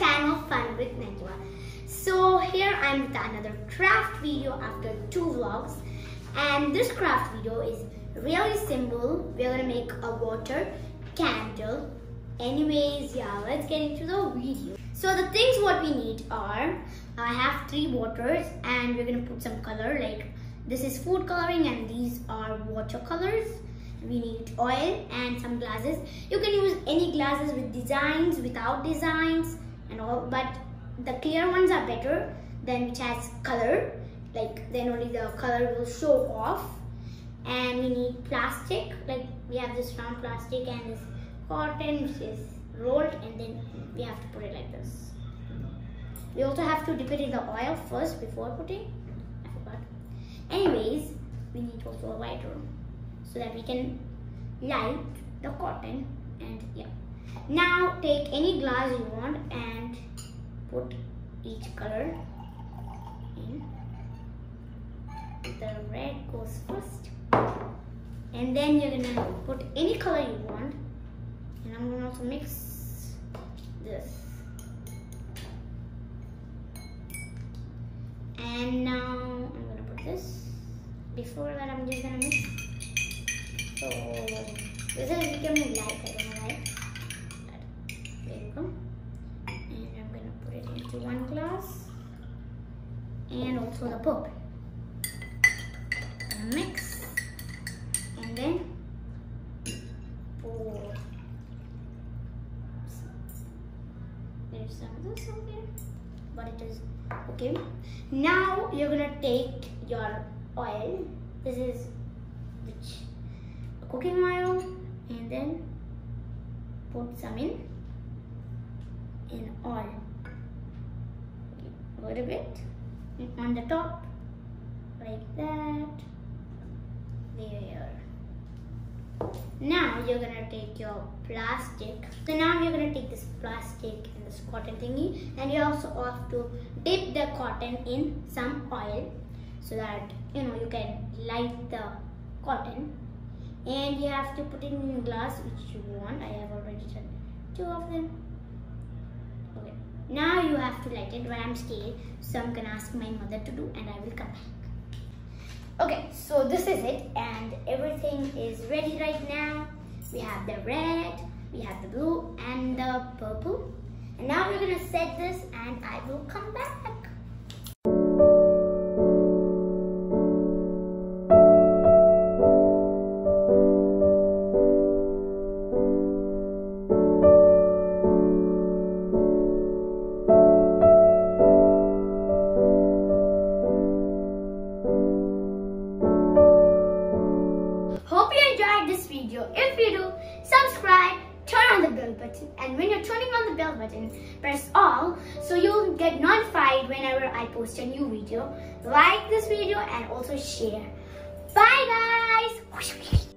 channel Fun with Najwa. So here I'm with another craft video after 2 vlogs, and this craft video is really simple. We're gonna make a water candle. Anyways, yeah, let's get into the video. So the things what we need are, I have 3 waters and we're gonna put some color, like this is food coloring and these are watercolors. We need oil and some glasses. You can use any glasses with designs, without designs and all, but the clear ones are better than which has color, like then only the color will show off. And we need plastic, like we have this round plastic and this cotton which is rolled, and then we have to put it like this. We also have to dip it in the oil first before putting. I forgot. Anyways, we need also a lighter so that we can light the cotton. And yeah, now take any glass you want and put each color in. The red goes first, and then you're gonna put any color you want, and I'm gonna also mix this. And now I'm gonna put this. Before that, I'm just gonna mix. So this is becoming light. I don't know why. There you go. And I'm gonna put it into one glass, and also the purple. Mix, and then pour. There's some of this over there, but it is okay. Now you're gonna take your oil. This is cooking oil, and then put some in oil. A little bit on the top, like that. There. Now you're gonna take your plastic. So now you're gonna take this plastic and this cotton thingy, and you also have to dip the cotton in some oil so that you can light the cotton. And you have to put it in a glass which you want. I have already done 2 of them. Okay. Now you have to light it, but I'm scared, so I'm gonna ask my mother to do, and I will come back. Okay, so this is it, and everything is ready right now. We have the red, we have the blue, and the purple. And now we're gonna set this, and I will come back. Hope you enjoyed this video. If you do, subscribe, turn on the bell button, and when you're turning on the bell button, press all so you'll get notified whenever I post a new video. Like this video and also share. Bye guys!